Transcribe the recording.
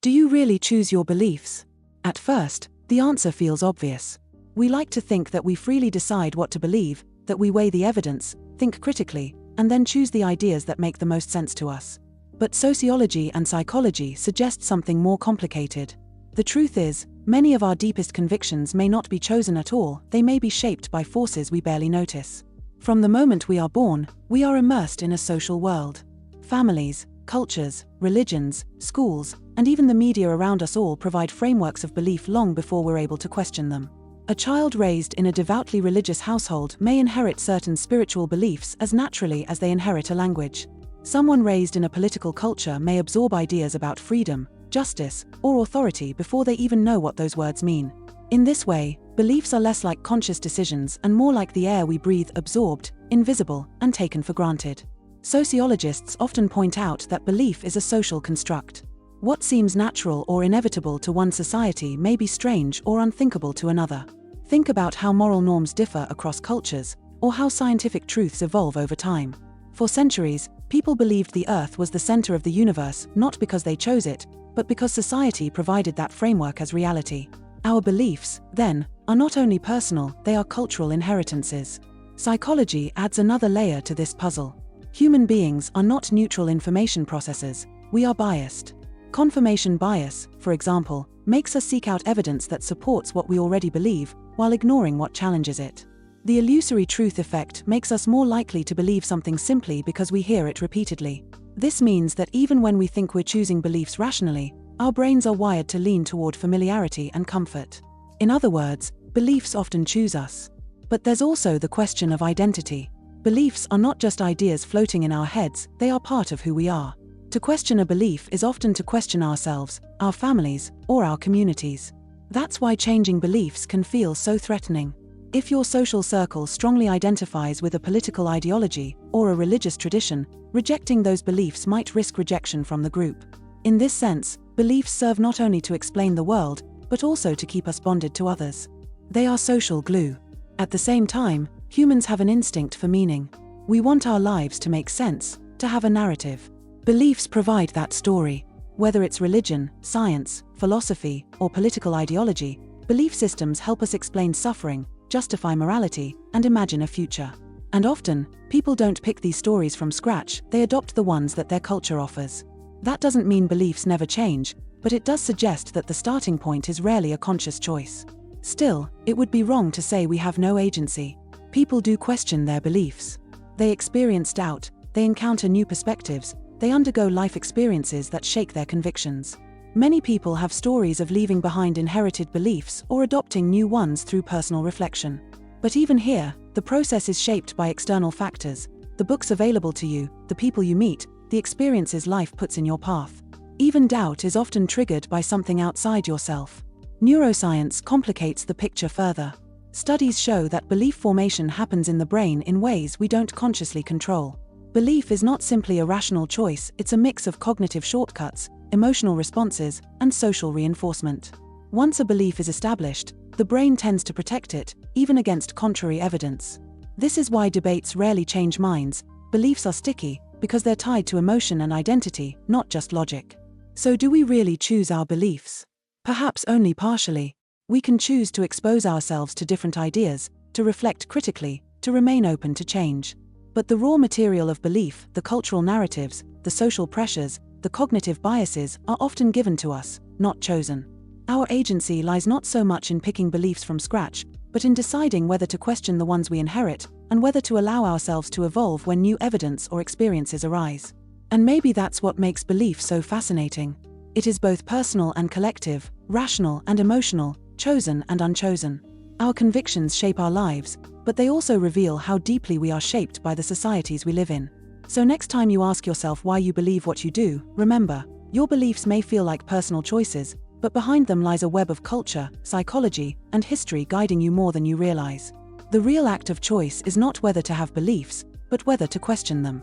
Do you really choose your beliefs? At first, the answer feels obvious. We like to think that we freely decide what to believe, that we weigh the evidence, think critically, and then choose the ideas that make the most sense to us. But sociology and psychology suggest something more complicated. The truth is, many of our deepest convictions may not be chosen at all, they may be shaped by forces we barely notice. From the moment we are born, we are immersed in a social world. Families, cultures, religions, schools, and even the media around us all provide frameworks of belief long before we're able to question them. A child raised in a devoutly religious household may inherit certain spiritual beliefs as naturally as they inherit a language. Someone raised in a political culture may absorb ideas about freedom, justice, or authority before they even know what those words mean. In this way, beliefs are less like conscious decisions and more like the air we breathe, absorbed, invisible, and taken for granted. Sociologists often point out that belief is a social construct. What seems natural or inevitable to one society may be strange or unthinkable to another. Think about how moral norms differ across cultures, or how scientific truths evolve over time. For centuries, people believed the Earth was the center of the universe, not because they chose it, but because society provided that framework as reality. Our beliefs, then, are not only personal, they are cultural inheritances. Psychology adds another layer to this puzzle. Human beings are not neutral information processors, we are biased. Confirmation bias, for example, makes us seek out evidence that supports what we already believe, while ignoring what challenges it. The illusory truth effect makes us more likely to believe something simply because we hear it repeatedly. This means that even when we think we're choosing beliefs rationally, our brains are wired to lean toward familiarity and comfort. In other words, beliefs often choose us. But there's also the question of identity. Beliefs are not just ideas floating in our heads, they are part of who we are. To question a belief is often to question ourselves, our families, or our communities. That's why changing beliefs can feel so threatening. If your social circle strongly identifies with a political ideology or a religious tradition, rejecting those beliefs might risk rejection from the group. In this sense, beliefs serve not only to explain the world, but also to keep us bonded to others. They are social glue. At the same time, humans have an instinct for meaning. We want our lives to make sense, to have a narrative. Beliefs provide that story. Whether it's religion, science, philosophy, or political ideology, belief systems help us explain suffering, justify morality, and imagine a future. And often, people don't pick these stories from scratch, they adopt the ones that their culture offers. That doesn't mean beliefs never change, but it does suggest that the starting point is rarely a conscious choice. Still, it would be wrong to say we have no agency. People do question their beliefs. They experience doubt, they encounter new perspectives, they undergo life experiences that shake their convictions. Many people have stories of leaving behind inherited beliefs or adopting new ones through personal reflection. But even here, the process is shaped by external factors: the books available to you, the people you meet, the experiences life puts in your path. Even doubt is often triggered by something outside yourself. Neuroscience complicates the picture further. Studies show that belief formation happens in the brain in ways we don't consciously control. Belief is not simply a rational choice, it's a mix of cognitive shortcuts, emotional responses, and social reinforcement. Once a belief is established, the brain tends to protect it, even against contrary evidence. This is why debates rarely change minds. Beliefs are sticky, because they're tied to emotion and identity, not just logic. So do we really choose our beliefs? Perhaps only partially. We can choose to expose ourselves to different ideas, to reflect critically, to remain open to change. But the raw material of belief, the cultural narratives, the social pressures, the cognitive biases are often given to us, not chosen. Our agency lies not so much in picking beliefs from scratch, but in deciding whether to question the ones we inherit, and whether to allow ourselves to evolve when new evidence or experiences arise. And maybe that's what makes belief so fascinating. It is both personal and collective, rational and emotional, chosen and unchosen. Our convictions shape our lives, but they also reveal how deeply we are shaped by the societies we live in. So next time you ask yourself why you believe what you do, remember, your beliefs may feel like personal choices, but behind them lies a web of culture, psychology, and history guiding you more than you realize. The real act of choice is not whether to have beliefs, but whether to question them.